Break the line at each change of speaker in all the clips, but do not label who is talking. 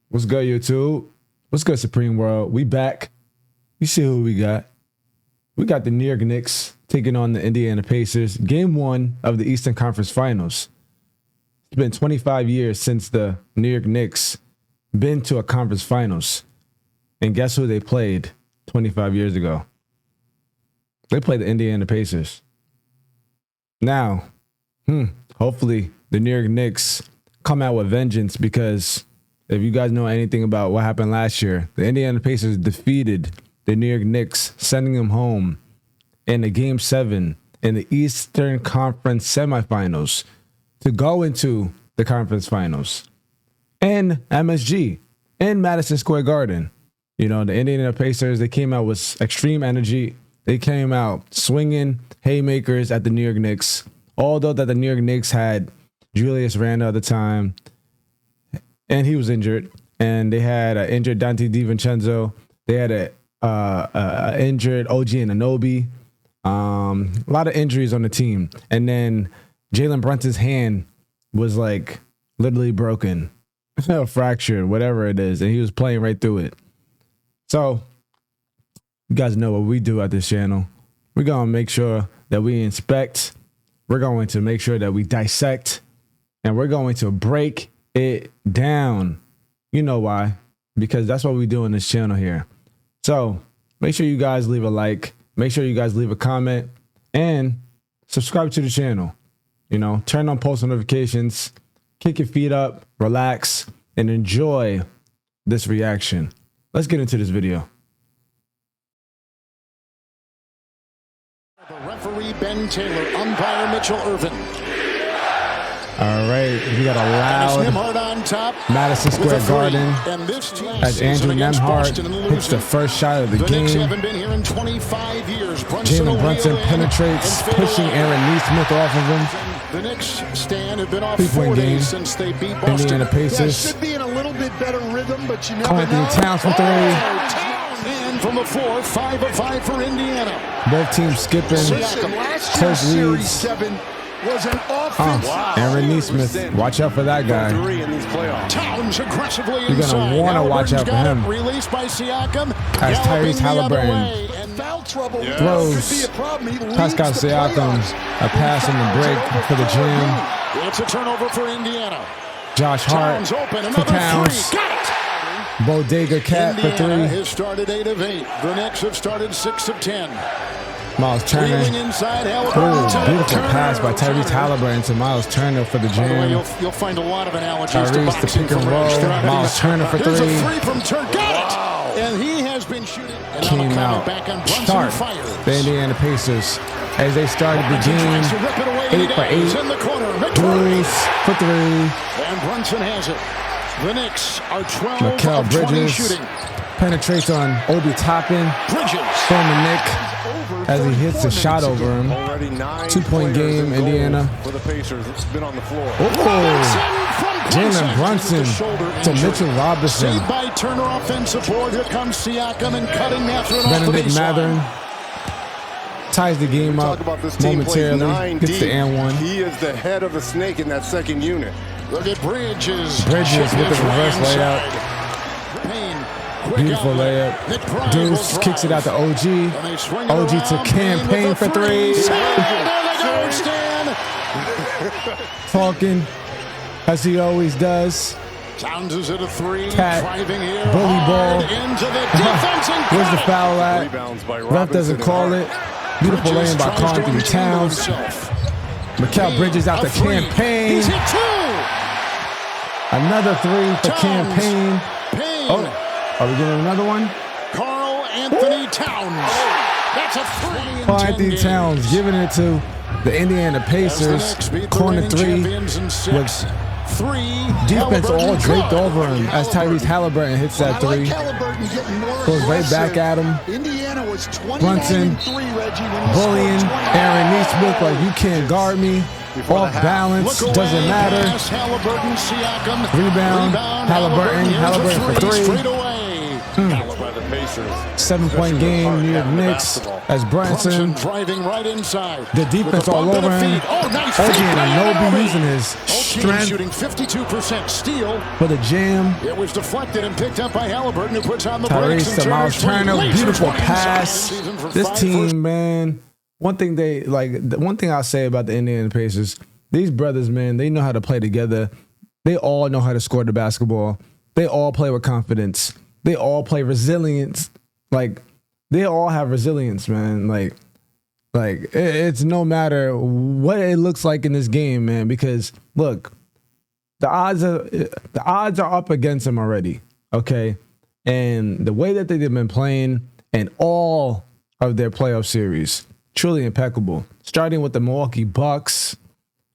What's good, YouTube? What's good, Supreme World? We back. You see who we got. We got the New York Knicks taking on the Indiana Pacers. Game 1 of the Eastern Conference Finals. It's been 25 years since the New York Knicks been to a conference finals. And guess who they played 25 years ago? They played the Indiana Pacers. Now, hopefully the New York Knicks come out with vengeance, because if you guys know anything about what happened last year, the Indiana Pacers defeated the New York Knicks, sending them home in the Game 7 in the Eastern Conference semifinals to go into the conference finals in MSG, in Madison Square Garden. You know, the Indiana Pacers, they came out with extreme energy. They came out swinging haymakers at the New York Knicks, although that the New York Knicks had Julius Randle at the time, and he was injured. And they had an injured Dante DiVincenzo. They had a injured OG Anunoby. A lot of injuries on the team. And then Jalen Brunson's hand was like literally broken, fractured, whatever it is. And he was playing right through it. So you guys know what we do at this channel. We're going to make sure that we inspect. We're going to make sure that we dissect. And we're going to break it down. You know why? Because that's what we do in this channel here. So make sure you guys leave a like. Make sure you guys leave a comment. And subscribe to the channel. You know, turn on post notifications. Kick your feet up. Relax. And enjoy this reaction. Let's get into this video.
The referee Ben Taylor, umpire Mitchell Irvin.
All right, we got a loud Madison Square Garden as Andrew Nembhard hits the first shot of the game. Jalen Brunson penetrates, pushing Aaron Neesmith off of him.
The Knicks stand have been off
3-point game
since they beat Boston.
Indiana Pacers.
Should be in a little bit better rhythm, but you never
Anthony
know.
Towns from 3.
And from the floor, 5 of 5 for Indiana.
Both teams skipping.
Last
Close
year's
leads.
Series 7 was an offense.
Aaron Neesmith, watch out for that guy.
Towns aggressively
You're going to want to watch out for him.
Released by Siakam.
As Tyrese Halliburton
Foul trouble
throws
could be a problem. He leads
Pascal
the
Siakam
playoffs.
a pass in the break for the jam.
It's a turnover for Indiana.
Josh Hart
Towns open,
for
another
Towns.
three. Got it.
Bodega Cat for
Indiana
3.
has started 8 of 8. The Knicks have started 6 of 10.
Miles Turner.
Wheeling inside, Halliburton.
Oh, beautiful pass by Tyrese Halliburton to Miles Turner for the
By the way,
jam.
you'll find a lot of analogies to
Tyrese, the
boxing
pick and
from
roll.
Rich.
Miles Turner for 3.
Here's a 3 from Turner. Got it! And he has been shooting. And
Came
now
out
back on Brunson
sharp.
fires.
The Indiana Pacers as they started the
Brunson tries to
game.
rip it away.
8 for 8.
He's in the corner.
Bruce for 3.
And Brunson has it. The Knicks are 12
Mikal
of 20
Bridges
shooting.
penetrates on Obi Toppin.
Bridges.
Former Nick as he hits a shot over him. 2-point game, Indiana.
For the Pacers, it's been on the floor.
Oh, Jalen Brunson to Mitchell Robinson.
Saved by Turner offensive board. Here comes Siakam and cutting Mathurin off the
Benedict
baseline.
Matherin ties the game up
Talk about this team plays
momentarily.
9
Gets the
deep.
and 1.
He is the head of the snake in that second unit.
Look at Bridges.
Bridges with the reverse layup. Beautiful layup. Deuce kicks it out to OG. OG to Campaign for 3. Talking as he always does.
Towns is at a 3.
Cat,
Driving here.
bully ball.
Into the defense and
Where's the foul at?
Rebounds by
Ref doesn't call it. Beautiful laying by Anthony Towns. Mikal Bridges out to Campaign.
He's hit 2.
Another 3 for Campaign. Oh, are we getting another one?
Carl Anthony Towns. That's a 3.
Carl Anthony Towns giving it to the Indiana Pacers. Corner 3 with
3.
defense all draped over him as Tyrese Halliburton hits that 3. Goes right back at him.
Indiana was 29
Brunson
and 3, Reggie, when you
bullying
scored 20.
Aaron Neesmith like you can't guard me. Off balance, doesn't matter.
Halliburton, Siakam.
Rebound, Halliburton for 3.
Straight away.
By the Pacers.
7-point game, New York Knicks. As Brunson.
Driving right inside.
The defense all over him.
Oh, nice.
OG Anunoby using his strength
shooting 52% steal.
for the jam.
It was deflected and picked up by Halliburton, who puts on the
Tyrese
brakes.
to Miles Turner, beautiful pass. This team,
For
man. One thing I'll say about the Indiana Pacers, these brothers, man, they know how to play together. They all know how to score the basketball. They all play with confidence. They all play resilience. Like, they all have resilience, man. Like it's no matter what it looks like in this game, man. Because look, the odds are up against them already. Okay, and the way that they've been playing in all of their playoff series, truly impeccable. Starting with the Milwaukee Bucks,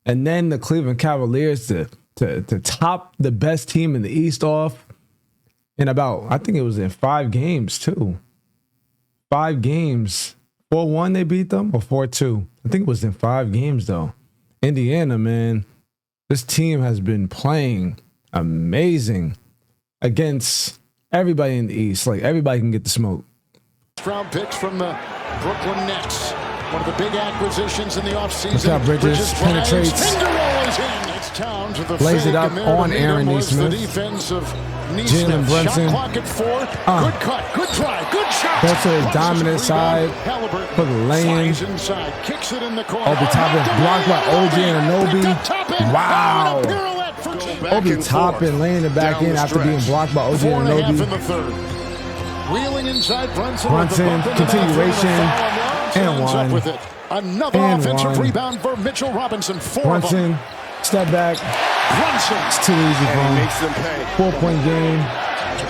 and then the Cleveland Cavaliers to top the best team in the East off in about, I think it was in 5 games too. 5 games. 4-1 they beat them, or 4-2. I think it was in 5 games though. Indiana, man, this team has been playing amazing against everybody in the East. Like, everybody can get the smoke.
round picks from the Brooklyn Nets. One of the big acquisitions in the offseason.
Look how Bridges penetrates.
Finger roll is in. It's Towns with a
Lays
fake,
it up
and there
on
to meet
Aaron
him was
Nesmith.
The defense of
Jalen
Nesmith.
Brunson.
Shot clock at 4. Good cut. Good drive. Good shot.
Go to his dominant side. For the lane.
Inside. Kicks it in the corner.
Obi Toppin blocked by OG Anunoby. Wow. Obi Toppin laying it back in after being blocked by OG Anunoby.
Wheeling inside Brunson.
Continuation. And one.
Another
And
offensive
one.
rebound for Mitchell Robinson. 4 of
Brunson,
them.
step back.
Brunson.
It's too easy for
And he
him.
makes them pay.
4-point game.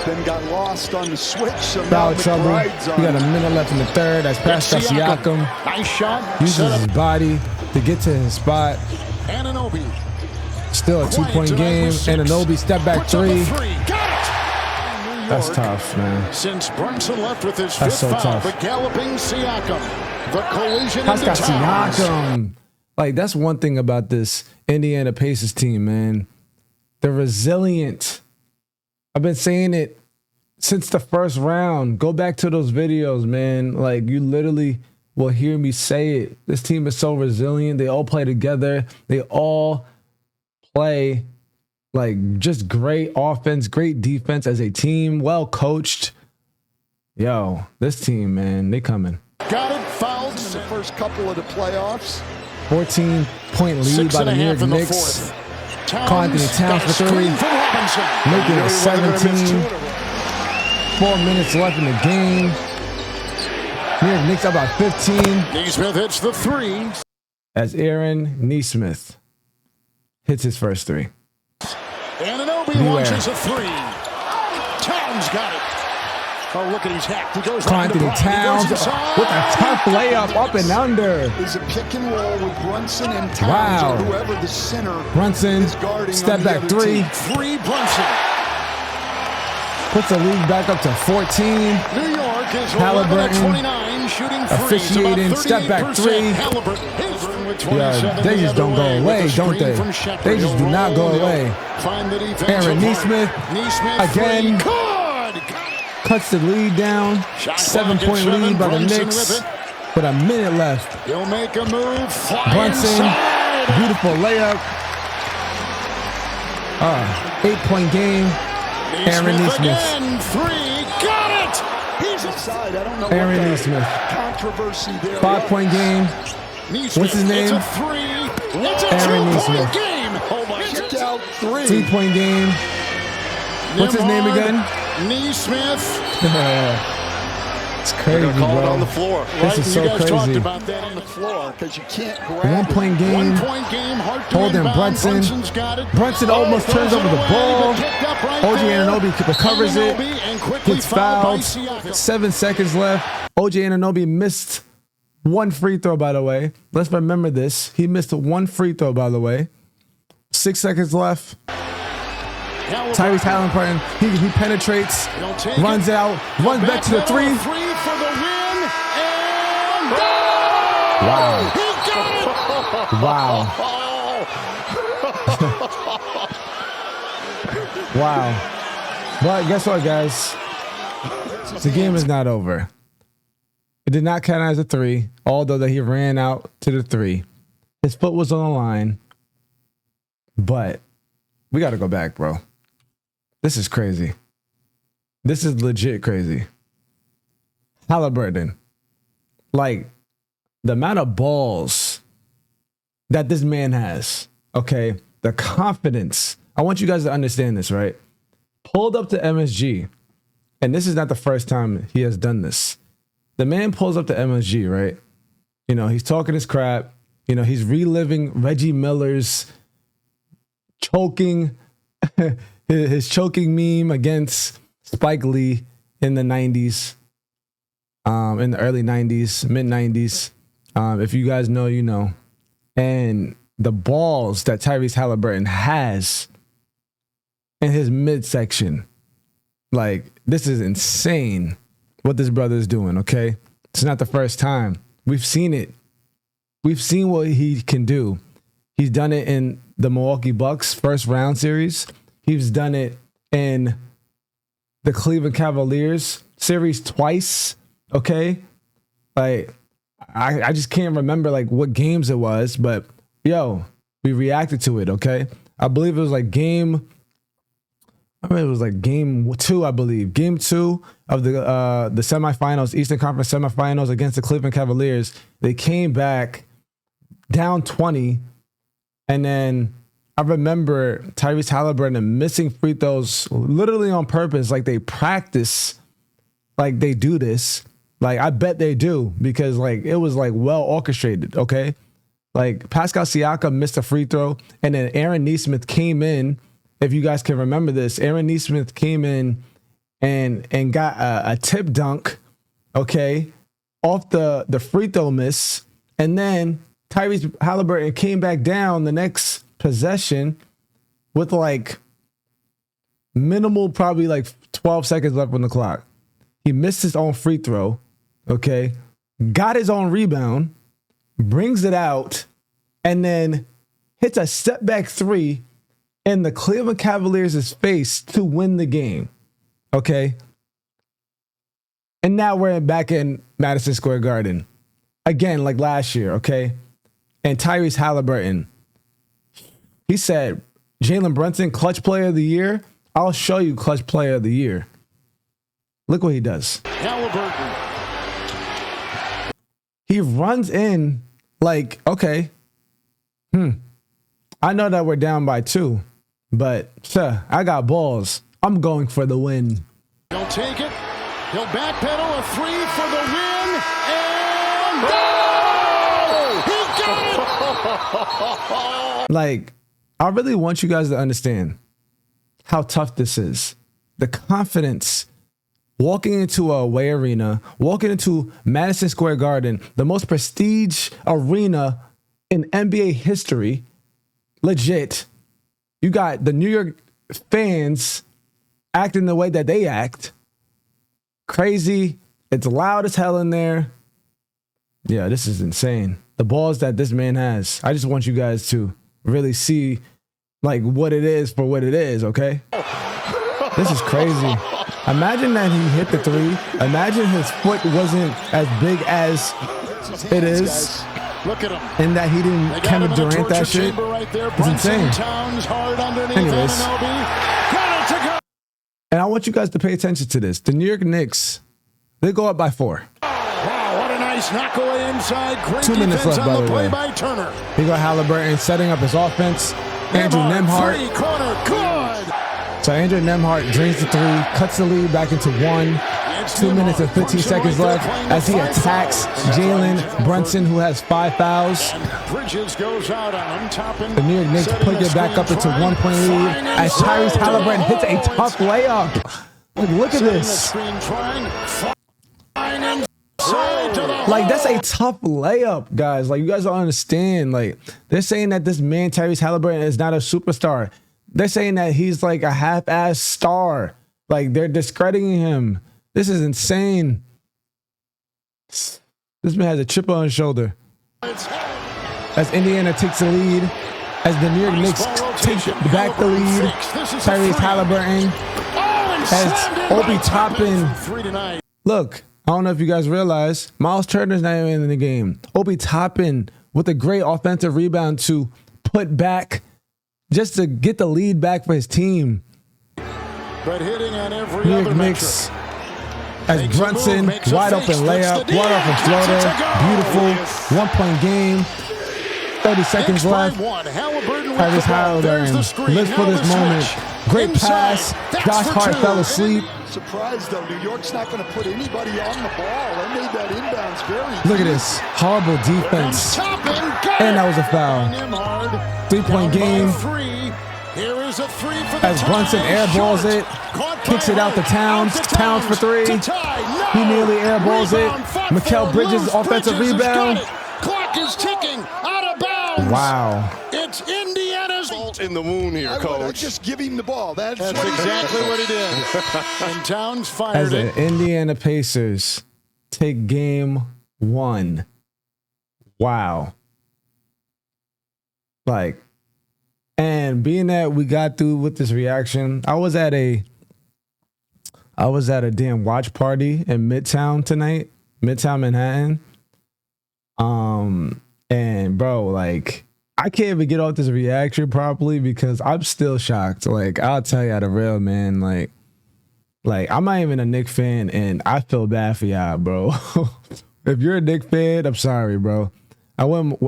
Then got lost on the switch. So
Foul
now
trouble.
McBride's
We got a
on.
minute left in the third. That's past Siakam.
Nice shot.
Uses his body to get to his spot.
Anunoby.
Still a 2-point game. Anunoby step back 3.
Got it.
That's tough, man.
Since Brunson left with his
That's
fifth
so
foul,
tough.
the galloping Siakam. The collision
That's
into
got
Towns.
Siakam. Like, that's one thing about this Indiana Pacers team, man. They're resilient. I've been saying it since the first round. Go back to those videos, man. Like, you literally will hear me say it. This team is so resilient. They all play together. They all play like just great offense, great defense as a team, well coached. Yo, this team, man, they coming.
Got it. Fouled.
In the first couple of the playoffs.
14-point lead by the New York Knicks. Carl Anthony Towns for 3. Making it 17. 4 minutes left in the game. New York Knicks up by 15.
Nesmith hits the 3.
As Aaron Nesmith hits his first 3.
Anunoby
Beware.
launches a 3. Towns got it. Oh, look at his hack. He goes
Carl
right to
Anthony
Brown. He
Towns
goes inside.
with a tough layup up and under.
Is a pick and roll with Brunson and Towns,
Wow.
or whoever the center
Brunson,
is guarding.
step
on the
back
other
3.
team.
3 Brunson.
Puts the lead back up to 14.
New York is
Halliburton
29, shooting threes.
officiating,
About
step back 3.
Halliburton with
Yeah,
27
they
the
just
other
don't go
way
away,
with a
don't
screen
they?
from Shepherd.
They just do not go
He'll
away.
Find the defensive
Aaron
part.
Nesmith,
Nesmith
again.
Good.
Cuts the lead down.
Shot
7-point
clock at 7.
lead by the
Brunson
Knicks.
with it.
With a minute left.
He'll make a move. Fly
Brunson,
inside.
beautiful layup. 8-point game. Aaron Nesmith.
Again, 3. Got it. He's
Inside. I don't know
Aaron
what the
Nesmith.
controversy there.
5-point game.
Nesmith.
What's his name?
It's a 3. It's a
Aaron
2-point
Nesmith.
game. Oh my
Kick
God.
out 3.
3-point game. What's his name again?
Nesmith.
It's crazy,
Call it
bro.
on the floor.
This is so
you guys talked
crazy.
about that
on the floor because you can't grab
1-point game.
1-point game. Hard to
Holding
inbound.
Brunson.
Brunson's got it.
Brunson almost turns
throws
over
it
the
away,
ball.
but picked up right
OG
there.
Anunoby recovers it.
Anunoby and quickly
Gets
fouled by
fouled.
Siakam.
7 seconds left. OG Anunoby missed 1 free throw, by the way. Let's remember this. He missed 1 free throw, by the way. 6 seconds left. Tyrese Halliburton, he penetrates,
He'll take
runs
it.
out, runs back to the 3.
3 for the win. And
Wow.
he got it.
Wow. Wow. But guess what, guys? The game is not over. It did not count as a 3, although that he ran out to the 3. His foot was on the line. But we got to go back, bro. This is crazy. This is legit crazy. Halliburton. Like, the amount of balls that this man has, okay? The confidence. I want you guys to understand this, right? Pulled up to MSG, and this is not the first time he has done this. The man pulls up to MSG, right? You know, he's talking his crap. You know, he's reliving Reggie Miller's choking, his choking meme against Spike Lee in the 90s, in the early 90s, mid 90s. If you guys know, you know. And the balls that Tyrese Halliburton has in his midsection, like, this is insane what this brother is doing, okay? It's not the first time. We've seen it. We've seen what he can do. He's done it in the Milwaukee Bucks first round series. He's done it in the Cleveland Cavaliers series twice, okay? Like, I just can't remember, like, what games it was, but, yo, we reacted to it, okay? I believe it was like game 2, I believe. Game 2 of the semifinals, Eastern Conference semifinals against the Cleveland Cavaliers. They came back down 20. And then I remember Tyrese Halliburton missing free throws literally on purpose. Like, they practice, like they do this. Like, I bet they do, because, like, it was, like, well orchestrated, okay? Like, Pascal Siakam missed a free throw, and then Aaron Nesmith came in. If you guys can remember this, Aaron Nesmith came in and got a tip dunk, okay, off the free throw miss. And then Tyrese Halliburton came back down the next possession with, like, minimal, probably like 12 seconds left on the clock. He missed his own free throw, okay, got his own rebound, brings it out, and then hits a step back 3 in the Cleveland Cavaliers' face to win the game, okay? And now we're back in Madison Square Garden. Again, like last year, okay? And Tyrese Halliburton, he said, Jalen Brunson, clutch player of the year. I'll show you clutch player of the year. Look what he does.
Halliburton.
He runs in like, okay, I know that we're down by 2, but sir, I got balls. I'm going for the win.
He'll take it. He'll backpedal a 3 for the win. And goal! He got it!
Like, I really want you guys to understand how tough this is. The confidence walking into a away arena, walking into Madison Square Garden, the most prestige arena in NBA history. Legit. You got the New York fans acting the way that they act. Crazy. It's loud as hell in there. Yeah, this is insane. The balls that this man has. I just want you guys to really see, like, what it is for what it is, okay? This is crazy. Imagine that he hit the 3. Imagine his foot wasn't as big as it is.
Look at him.
And that he didn't Kevin Durant that shit.
Right there.
It's insane. Anyways. And I want you guys to pay attention to this. The New York Knicks, they go up by 4.
Wow, what a nice knockaway inside. Great
2 minutes
defense
left, by
on
the
the play
way.
by Turner.
He got Halliburton setting up his offense. Andrew Nembhard.
3 corner, good.
So Andrew Nembhard drains the 3, cuts the lead back into 1. 2 minutes and 15 seconds left as he attacks Jalen Brunson, who has 5 fouls.
Bridges goes out on him, topping.
The New York Knicks pick it back up into 1-point lead as Tyrese Halliburton hits a tough layup. Look at this. Like, that's a tough layup, guys. Like, you guys don't understand. Like, they're saying that this man, Tyrese Halliburton, is not a superstar. They're saying that he's like a half-ass star. Like, they're discrediting him. This is insane. This man has a chip on his shoulder. As Indiana takes the lead, as the New York Knicks take back the lead, Tyrese Halliburton as Obi Toppin.
3 tonight.
Look, I don't know if you guys realize, Miles Turner's not even in the game. Obi Toppin with a great offensive rebound to put back, just to get the lead back for his team.
But hitting on every
New
other
York
metric.
Knicks as
Makes a
Brunson,
move, makes a
wide
fake,
open
splits
layup,
the D.
wide open
Gets it
floater,
to go.
beautiful,
Yes.
1-point game, 30 seconds
Knicks by
left.
one. Halliburton with
Travis
the ball. There's the
Halliburton
screen.
lives for
Now
this
the
moment.
switch.
Great
Inside.
pass.
That's
Josh
for
Hart
two.
fell asleep.
Surprised, though, New York's not going to put anybody on the ball. They made that inbounds very
Look at this. Horrible defense.
Toppin,
And that was a foul. 3-point game.
Here is a three for the
As Brunson
tie.
airballs
Short.
it,
Caught
kicks
by
it out to
White.
Towns.
Out to
Towns for three.
To tie. No.
He nearly airballs
Rebound
it.
fought
Mikal
for.
Bridges,
Loose.
offensive
Bridges has
rebound.
got it. Clock is ticking. Out of bounds.
Wow.
It's Indiana's.
Salt in the wound here,
I'd
coach.
just give him the ball. That's
That's
what
exactly what he did. And Towns
As
fired
the
it.
Indiana Pacers take game 1. Wow. Like, and being that we got through with this reaction, I was at a damn watch party in Midtown tonight, Midtown Manhattan. And bro, like, I can't even get off this reaction properly because I'm still shocked. Like, I'll tell you the real, man. Like I'm not even a Knicks fan, and I feel bad for y'all, bro. If you're a Knicks fan, I'm sorry, bro. I went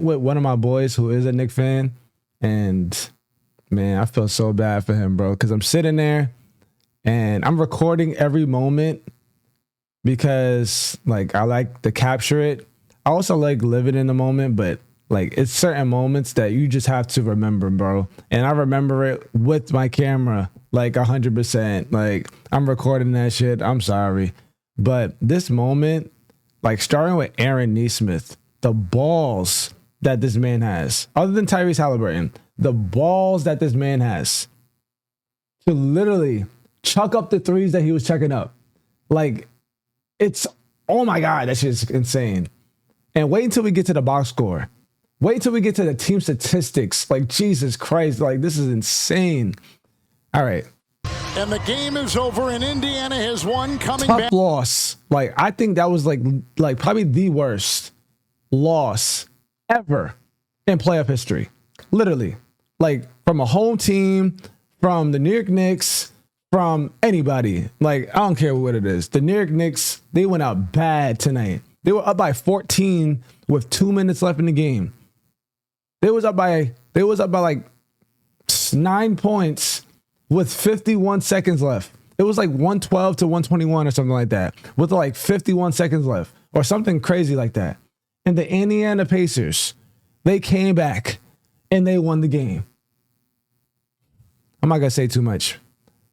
with one of my boys who is a Knicks fan, and man, I feel so bad for him, bro. Because I'm sitting there and I'm recording every moment because, like, I like to capture it. I also like living in the moment, but like, it's certain moments that you just have to remember, bro. And I remember it with my camera, like 100%. Like, I'm recording that shit. I'm sorry. But this moment, like, starting with Aaron Nesmith, the balls that this man has, other than Tyrese Halliburton, the balls that this man has to literally chuck up the threes that he was chucking up. Like, it's, oh my God, that shit's insane. And wait until we get to the box score. Wait till we get to the team statistics. Like, Jesus Christ, like, this is insane. All right.
And the game is over, and Indiana has won. Coming
Tough
back.
loss. Like, I think that was like probably the worst loss ever in playoff history. Literally. Like, from a home team, from the New York Knicks, from anybody. Like, I don't care what it is. The New York Knicks, they went out bad tonight. They were up by 14 with 2 minutes left in the game. They was up by like 9 points with 51 seconds left. It was like 112 to 121 or something like that, with like 51 seconds left or something crazy like that. And the Indiana Pacers, they came back and they won the game. I'm not gonna say too much.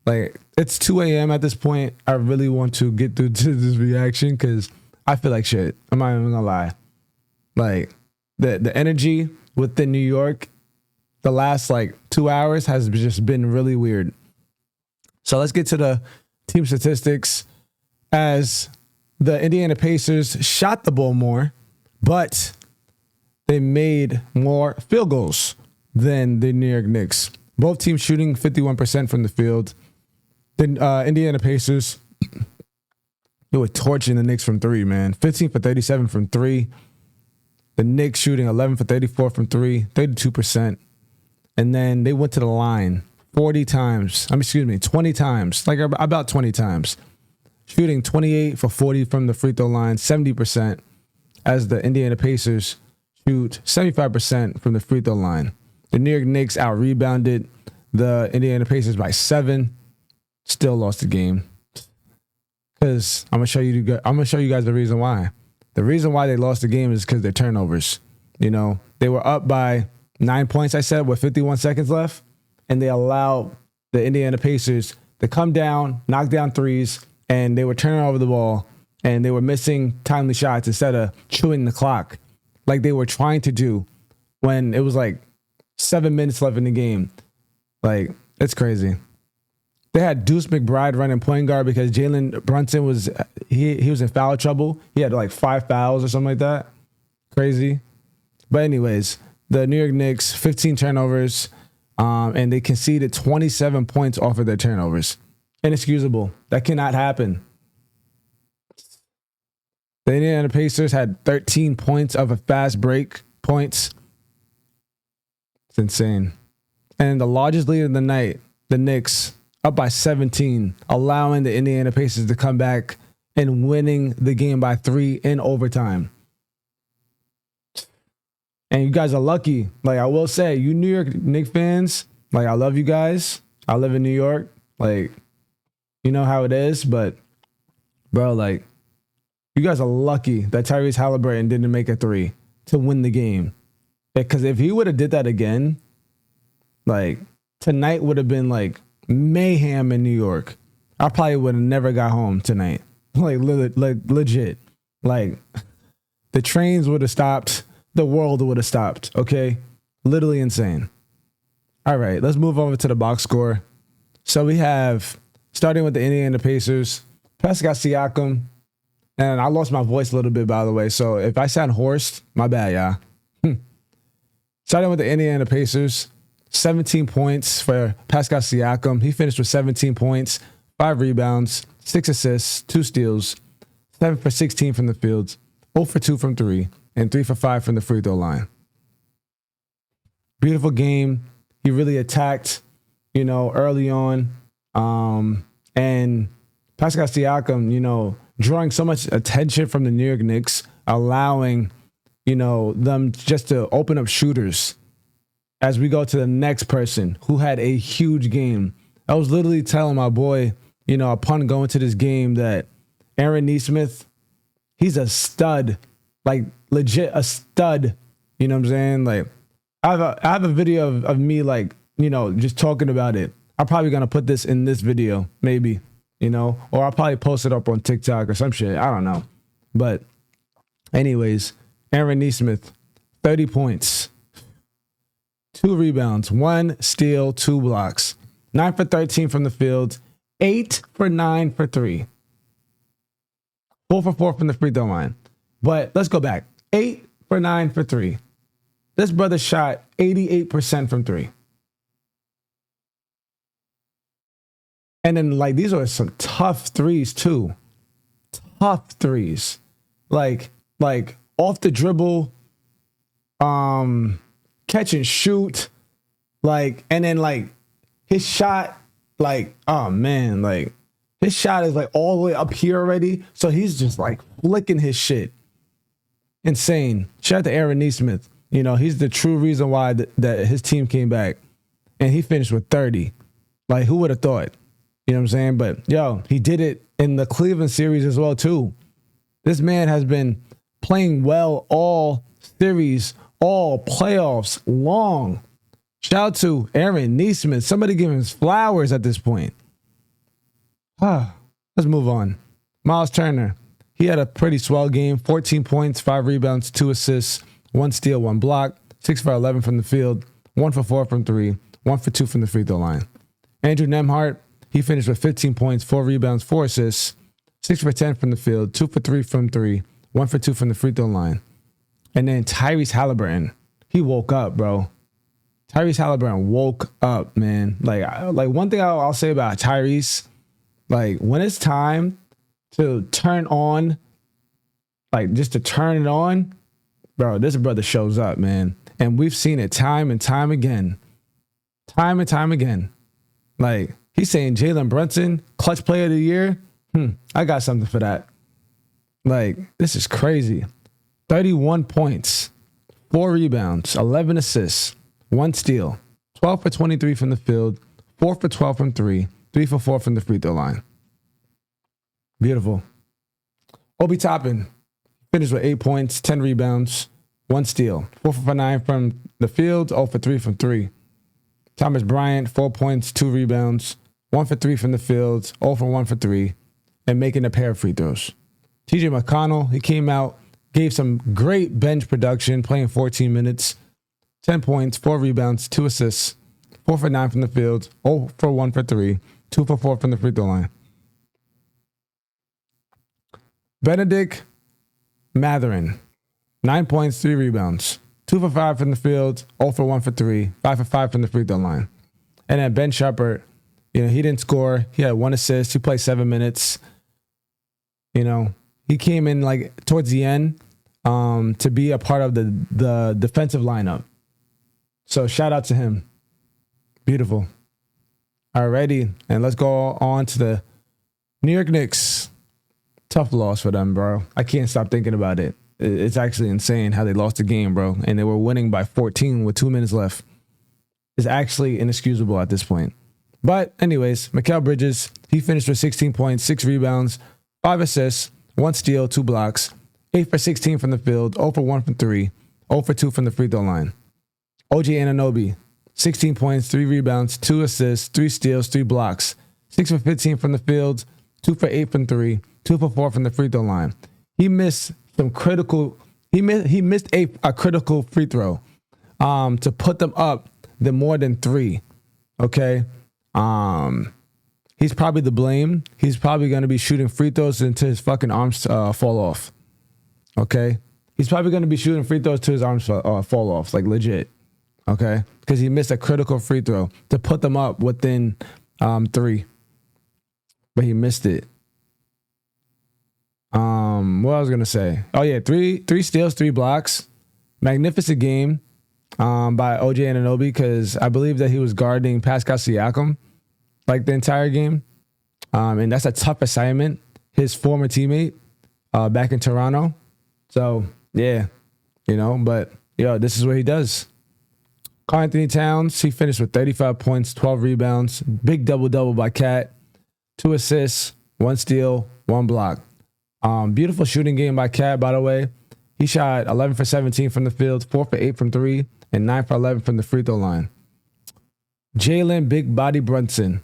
Like, it's 2 a.m. at this point. I really want to get through to this reaction because I feel like shit. I'm not even gonna lie. Like, the energy within New York the last like 2 hours has just been really weird. So let's get to the team statistics. As the Indiana Pacers shot the ball more, but they made more field goals than the New York Knicks. Both teams shooting 51% from the field. The Indiana Pacers, they were torching the Knicks from three, man. 15 for 37 from three. The Knicks shooting 11 for 34 from three, 32%. And then they went to the line 20 times, like about 20 times. Shooting 28 for 40 from the free throw line, 70%, as the Indiana Pacers shoot 75% from the free throw line. The New York Knicks out-rebounded the Indiana Pacers by 7. Still lost the game. Because I'm gonna show you guys the reason why. The reason why they lost the game is because their turnovers. You know, they were up by 9 points, I said, with 51 seconds left, and they allowed the Indiana Pacers to come down, knock down threes, and they were turning over the ball, and they were missing timely shots instead of chewing the clock like they were trying to do when it was like 7 minutes left in the game. Like, it's crazy. They had Deuce McBride running point guard because Jalen Brunson was he was in foul trouble. He had like 5 fouls or something like that. Crazy. But anyways, the New York Knicks, 15 turnovers. And they conceded 27 points off of their turnovers. Inexcusable. That cannot happen. The Indiana Pacers had 13 points of a fast break points. It's insane. And the largest lead of the night, the Knicks, up by 17, allowing the Indiana Pacers to come back and winning the game by 3 in overtime. And you guys are lucky. Like, I will say, you New York Knicks fans, like, I love you guys. I live in New York. Like, you know how it is. But, bro, like, you guys are lucky that Tyrese Halliburton didn't make a 3 to win the game. Because if he would have did that again, like, tonight would have been, like, mayhem in New York. I probably would have never got home tonight. Like legit. Like, the trains would have stopped. The world would have stopped. Okay? Literally insane. All right, let's move over to the box score. So we have, starting with the Indiana Pacers, Pascal Siakam. And I lost my voice a little bit, by the way. So if I sound hoarse, my bad, y'all. Starting with the Indiana Pacers, 17 points for Pascal Siakam. He finished with 17 points, 5 rebounds, 6 assists, 2 steals, 7 for 16 from the field, 0 for 2 from 3, and 3 for 5 from the free throw line. Beautiful game. He really attacked, early on. And Pascal Siakam, drawing so much attention from the New York Knicks, allowing, them just to open up shooters. As we go to the next person who had a huge game. I was literally telling my boy, upon going to this game, that Aaron Nesmith, he's a stud, like legit a stud. You know what I'm saying? Like, I have a video of me, like, just talking about it. I'm probably going to put this in this video, maybe, or I'll probably post it up on TikTok or some shit. I don't know. But anyways, Aaron Nesmith, 30 points. 2 rebounds, 1 steal, 2 blocks, 9 for 13 from the field, 8 for 9 for 3, 4 for 4 from the free throw line. But let's go back. 8 for 9 for 3. This brother shot 88% from 3. And then, like, these are some tough threes too. Tough threes. Like off the dribble, catch and shoot, like, and then, like, his shot, like, oh man, like, his shot is like all the way up here already, so he's just like flicking his shit. Insane. Shout out to Aaron Nesmith. He's the true reason why that his team came back, and he finished with 30. Like, who would have thought? You know what I'm saying? But yo, he did it in the Cleveland series as well too. This man has been playing well all series, all playoffs long. Shout out to Aaron Nesmith. Somebody give him his flowers at this point. Let's move on. Miles Turner. He had a pretty swell game. 14 points, 5 rebounds, 2 assists, 1 steal, 1 block, 6 for 11 from the field, 1 for 4 from 3, 1 for 2 from the free throw line. Andrew Nembhard. He finished with 15 points, 4 rebounds, 4 assists, 6 for 10 from the field, 2 for 3 from 3, 1 for 2 from the free throw line. And then Tyrese Halliburton, he woke up, bro. Tyrese Halliburton woke up, man. Like one thing I'll say about Tyrese, like, when it's time to turn on, like, just to turn it on, bro, this brother shows up, man. And we've seen it time and time again. Time and time again. Like, he's saying Jalen Brunson, clutch player of the year. I got something for that. Like, this is crazy. 31 points, 4 rebounds, 11 assists, 1 steal, 12 for 23 from the field, 4 for 12 from 3, 3 for 4 from the free throw line. Beautiful. Obi Toppin finished with 8 points, 10 rebounds, 1 steal, 4 for 9 from the field, 0 for 3 from 3. Thomas Bryant, 4 points, 2 rebounds, 1 for 3 from the field, 0 for 1 for 3, and making a pair of free throws. TJ McConnell, he came out, gave some great bench production, playing 14 minutes, 10 points, 4 rebounds, 2 assists, 4 for 9 from the field, 0 for 1 for 3, 2 for 4 from the free throw line. Benedict Mathurin, 9 points, 3 rebounds, 2 for 5 from the field, 0 for 1 for 3, 5 for 5 from the free throw line. And then Ben Shepherd, you know, he didn't score. He had 1 assist. He played 7 minutes. You know, he came in like towards the end to be a part of the defensive lineup. So shout out to him. Beautiful. Alrighty, and let's go on to the New York Knicks. Tough loss for them, bro. I can't stop thinking about it. It's actually insane how they lost the game, bro. And they were winning by 14 with 2 minutes left. It's actually inexcusable at this point. But anyways, Mikal Bridges, he finished with 16 points, 6 rebounds, 5 assists, 1 steal, 2 blocks, 8 for 16 from the field, 0 for 1 from 3, 0 for 2 from the free throw line. OG Anunoby, 16 points, 3 rebounds, 2 assists, 3 steals, 3 blocks, 6 for 15 from the field, 2 for 8 from 3, 2 for 4 from the free throw line. He missed some critical. He missed a critical free throw to put them up the more than 3. Okay, he's probably to blame. He's probably going to be shooting free throws until his fucking arms fall off. Okay, he's probably going to be shooting free throws till his arms fall off, like legit. Okay, because he missed a critical free throw to put them up within 3, but he missed it. What I was gonna say? Oh yeah, three steals, 3 blocks. Magnificent game by OG Anunoby, because I believe that he was guarding Pascal Siakam like the entire game, and that's a tough assignment. His former teammate back in Toronto. So yeah, you know, but yo, this is what he does. Karl Anthony Towns, he finished with 35 points, 12 rebounds, big double-double by Cat, 2 assists, 1 steal, 1 block. Beautiful shooting game by Cat, by the way. He shot 11 for 17 from the field, 4 for 8 from 3, and 9 for 11 from the free throw line. Jalen Big Body Brunson.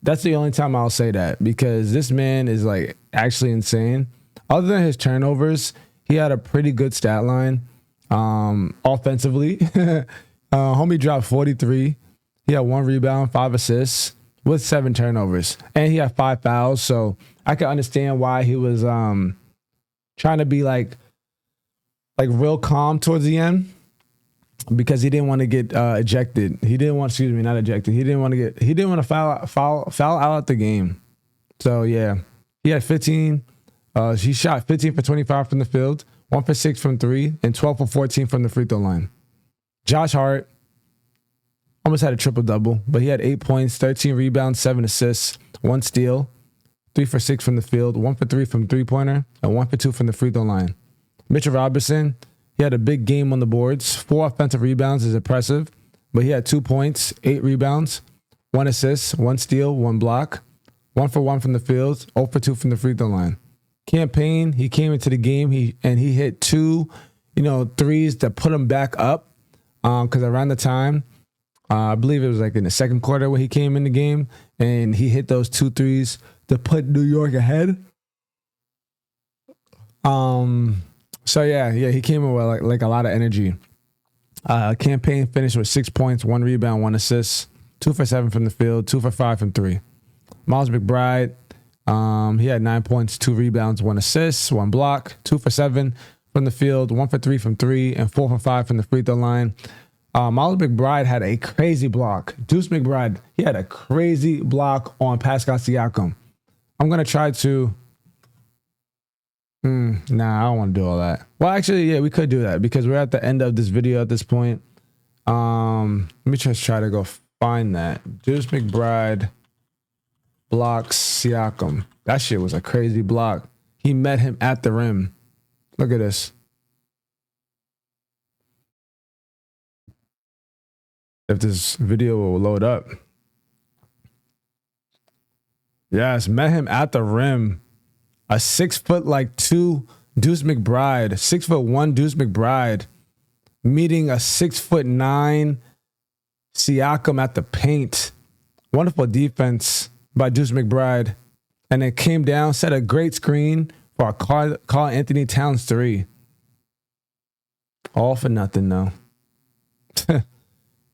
That's the only time I'll say that, because this man is like actually insane. Other than his turnovers, he had a pretty good stat line offensively. Homie dropped 43. He had 1 rebound, 5 assists with 7 turnovers, and he had 5 fouls. So I can understand why he was trying to be like real calm towards the end, because he didn't want to get ejected. He didn't want, not ejected. He didn't want to foul out the game. So yeah, he had 15. He shot 15 for 25 from the field, 1 for 6 from 3, and 12 for 14 from the free throw line. Josh Hart almost had a triple-double, but he had 8 points, 13 rebounds, 7 assists, 1 steal, 3 for 6 from the field, 1 for 3 from three-pointer, and 1 for 2 from the free throw line. Mitchell Robinson, he had a big game on the boards. 4 offensive rebounds is impressive, but he had 2 points, 8 rebounds, 1 assist, 1 steal, 1 block, 1 for 1 from the field, 0 for 2 from the free throw line. Campaign, he came into the game he hit 2, threes that put him back up. Because around the time, I believe it was like in the second quarter when he came in the game, and he hit those 2 threes to put New York ahead. So yeah, he came in with like a lot of energy. Campaign finished with 6 points, 1 rebound, 1 assist, 2 for 7 from the field, 2 for 5 from 3. Miles McBride, he had 9 points, 2 rebounds, 1 assist, 1 block, 2 for 7 from the field, 1 for 3 from 3, and 4 for 5 from the free throw line. Miles McBride had a crazy block. Deuce McBride, he had a crazy block on Pascal Siakam. I'm going to try to... Nah, I don't want to do all that. Well, actually, yeah, we could do that because we're at the end of this video at this point. Let me just try to go find that. Deuce McBride blocks Siakam. That shit was a crazy block. He met him at the rim. Look at this. If this video will load up. Yes, met him at the rim. A 6'2" Deuce McBride, 6'1" Deuce McBride, meeting a 6'9" Siakam at the paint. Wonderful defense by Deuce McBride. And it came down, set a great screen for a Karl Anthony Towns 3. All for nothing, though.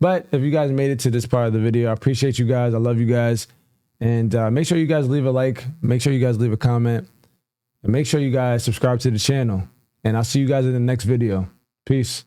But if you guys made it to this part of the video, I appreciate you guys. I love you guys. And make sure you guys leave a like. Make sure you guys leave a comment. And make sure you guys subscribe to the channel. And I'll see you guys in the next video. Peace.